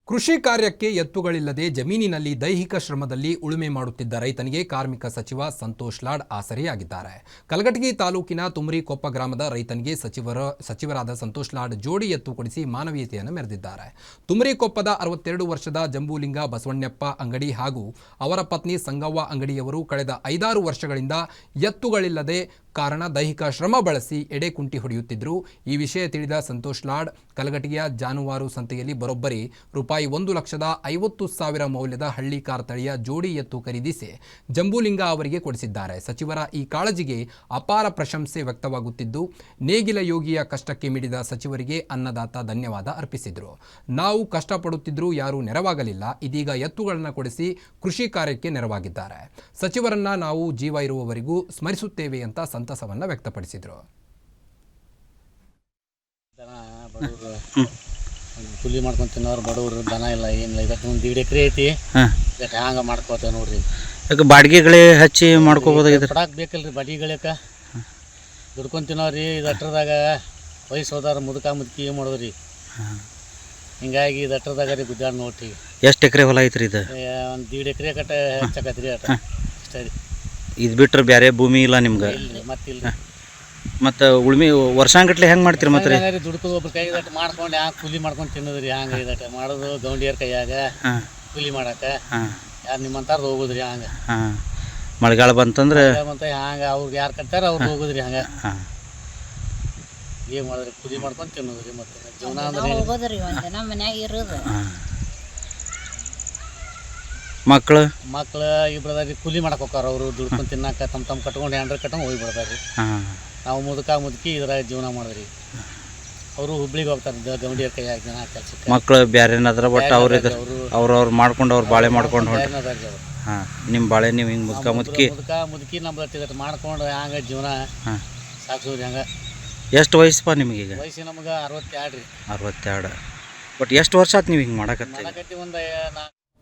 ಕೃಷಿ ಕಾರ್ಯಕ್ಕೆ ಎತ್ತುಗಳಿಲ್ಲದೆ ಜಮೀನಿನಲ್ಲಿ ದೈಹಿಕ ಶ್ರಮದಲ್ಲಿ ಉಳುಮೆ ಮಾಡುತ್ತಿದ್ದ ರೈತನಿಗೆ ಕಾರ್ಮಿಕ ಸಚಿವ ಸಂತೋಷ್ ಲಾಡ್ ಆಸರೆಯಾಗಿದ್ದಾರೆ. ಕಲಘಟಗಿ ತಾಲೂಕಿನ ತುಮರಿಕೊಪ್ಪ ಗ್ರಾಮದ ರೈತನಿಗೆ ಸಚಿವರಾದ ಸಂತೋಷ್ ಲಾಡ್ ಜೋಡಿ ಎತ್ತು ಕೊಡಿಸಿ ಮಾನವೀಯತೆಯನ್ನು ಮೆರೆದಿದ್ದಾರೆ. ತುಮರಿಕೊಪ್ಪದ 62 ವರ್ಷದ ಜಂಬೂಲಿಂಗ ಬಸವಣ್ಣಪ್ಪ ಅಂಗಡಿ ಹಾಗೂ ಅವರ ಪತ್ನಿ ಸಂಗವ್ವ ಅಂಗಡಿಯವರು ಕಳೆದ 5-6 ವರ್ಷಗಳಿಂದ ಎತ್ತುಗಳಿಲ್ಲದೆ ಕಾರಣ ದೈಹಿಕ ಶ್ರಮ ಬಳಸಿ ಎಡೆ ಕುಂಟಿ ಹೊಡೆಯುತ್ತಿದ್ದರು. ಈ ವಿಷಯ ತಿಳಿದ ಸಂತೋಷ್ ಲಾಡ್ ಕಲಘಟಗಿಯ ಜಾನುವಾರು ಸಂತೆಯಲ್ಲಿ ಬರೋಬ್ಬರಿ ₹1,50,000 ಮೌಲ್ಯದ ಹಳ್ಳಿಕಾರ್ ತಳಿಯ ಜೋಡಿ ಎತ್ತು ಖರೀದಿಸಿ ಜಂಬೂಲಿಂಗ ಅವರಿಗೆ ಕೊಡಿಸಿದ್ದಾರೆ. ಸಚಿವರ ಈ ಕಾಳಜಿಗೆ ಅಪಾರ ಪ್ರಶಂಸೆ ವ್ಯಕ್ತವಾಗುತ್ತಿದ್ದು, ನೇಗಿಲ ಯೋಗಿಯ ಕಷ್ಟಕ್ಕೆ ಮಿಡಿದ ಸಚಿವರಿಗೆ ಅನ್ನದಾತ ಧನ್ಯವಾದ ಅರ್ಪಿಸಿದರು. ನಾವು ಕಷ್ಟಪಡುತ್ತಿದ್ದರೂ ಯಾರೂ ನೆರವಾಗಲಿಲ್ಲ, ಇದೀಗ ಎತ್ತುಗಳನ್ನು ಕೊಡಿಸಿ ಕೃಷಿ ಕಾರ್ಯಕ್ಕೆ ನೆರವಾಗಿದ್ದಾರೆ. ಸಚಿವರನ್ನ ನಾವು ಜೀವ ಇರುವವರೆಗೂ ಸ್ಮರಿಸುತ್ತೇವೆ ಅಂತ ಸಂತಸವನ್ನು ವ್ಯಕ್ತಪಡಿಸಿದರು. ಕೂಲಿ ಮಾಡ್ಕೊಂಡು ತಿನ್ನೋರು ಬಡವರು ದನ ಇಲ್ಲ ಏನಿಲ್ಲ. ಇದಕ್ಕೆ ಒಂದು 1.5 ಎಕರೆ ಐತಿ. ಇದಕ್ಕೆ ಹ್ಯಾಂಗ ಮಾಡ್ಕೋತೇವೆ ನೋಡ್ರಿ. ಯಾಕೆ ಬಾಡಿಗೆಗಳೇ ಹಚ್ಚಿ ಮಾಡ್ಕೋಬೋದಾಗಿದ್ರೆ ಪಡಾಕ್ ಬೇಕಲ್ರಿ ಬಾಡಿಗೆಗಳಕ್ಕೆ ದುಡ್ಕೊಂಡು ತಿನ್ನೋರಿ. ಇದು ಹತ್ರದಾಗ ವಯಸ್ಸು ಹೋದಾರ ಮುದುಕಿ ಮಾಡೋದ್ರಿ. ಹಿಂಗಾಗಿ ಇದು ಹತ್ರದಾಗ ರೀ ಗುದ್ದಾಡ್ ನೋಡ್ರಿ. ಎಷ್ಟು ಎಕರೆ ಹೊಲ ಐತ್ರಿ ಇದು? ಒಂದು 1.5 ಎಕರೆ ಕಟ್ಟ ಹೆಚ್ಚಾಕತ್ರಿ ಅಟ ಅಷ್ಟೇ ರೀ. ಇದು ಬಿಟ್ರೆ ಬೇರೆ ಭೂಮಿ ಇಲ್ಲ ನಿಮ್ಗೆ? ಇಲ್ರಿ ಮತ್ತಿಲ್ಲ. ಮತ್ತು ಉಳ್ಮೆ ವರ್ಷಾಂಗಟ್ಲೆ ಹೆಂಗೆ ಮಾಡ್ತೀರಿ ಮತ್ತೆ? ದುಡ್ಕೋದು ಒಬ್ರು ಕೈ ದಟ್ಟ ಮಾಡ್ಕೊಂಡು ಹ್ಯಾಂಗ ಕೂಲಿ ಮಾಡ್ಕೊಂಡು ತಿನ್ನೋದ್ರಿ. ಹಂಗೆ ಇದಟ ಮಾಡೋದು ಗೌಂಡಿಯರ್ ಕೈಯಾಗ ಕೂಲಿ ಮಾಡಕ್ಕೆ ಯಾರು ನಿಮ್ಮಂತಾರ್ದು ಹೋಗೋದ್ರಿ. ಹಂಗೆ ಮಳೆಗಾಲ ಬಂತಂದ್ರೆ ಮತ್ತೆ ಹಂಗೆ ಅವ್ರಿಗೆ ಯಾರು ಕಟ್ಟಾರ ಅವ್ರು ಹೋಗೋದ್ರಿ. ಹಂಗೆ ಏನು ಮಾಡಿದ್ರಿ ಕೂಲಿ ಮಾಡ್ಕೊಂಡು ತಿನ್ನೋದ್ರಿ. ಮತ್ತೆ ಜೀವನ ಅಂದ್ರೆ ಮಕ್ಕಳು ಇಬ್ಬರದಾರಿ ಕೂಲಿ ಮಾಡಕ್ಕೆ ಹೋಗಾರ. ಅವರು ದುಡ್ಕೊಂಡು ತಿನ್ನಕ್ಕೆ ತಮ್ಮ ಕಟ್ಕೊಂಡು ಹ್ಯಾಂಡ್ರೆ ಕಟ್ಕೊಂಡು ಹೋಗಿ ಬಿಡ್ತಾರ್ರಿ. ನಾವು ಮುದುಕಿ ಇದ್ರಾಗ ಜೀವನ ಮಾಡಿದ್ರಿ. ಅವರು ಹುಬ್ಳಿಗೆ ಹೋಗ್ತಾರೆ ಗೌಂಡಿಯರ್ ಕೈಯಾಗ ಜನ ಕೆಲಸಕ್ಕೆ. ಮಕ್ಕಳು ಬೇರೆ ಏನಾದ್ರ ಬಟ್ ಅವ್ರು ಮಾಡ್ಕೊಂಡು ಅವ್ರು ಬಾಳೆ ಮಾಡ್ಕೊಂಡು ಹಾಂ ನಿಮ್ಮ ಬಾಳೆ ನೀವು ಹಿಂಗೆ ಮುದುಕಿ ನಮ್ದು ಮಾಡ್ಕೊಂಡು ಹಂಗೆ ಜೀವನ ಸಾಕ್ಸೋರಿ. ಹಂಗೆ ಎಷ್ಟು ವಯಸ್ಸಪ್ಪ ನಿಮಗೀಗ? ವಯಸ್ಸು ನಮ್ಗೆ 62 ರೀ. 62. ಬಟ್ ಎಷ್ಟು ವರ್ಷ ಆಯ್ತು ನೀವು ಹಿಂಗೆ ಮಾಡಕತ್ತಿ? ಒಂದು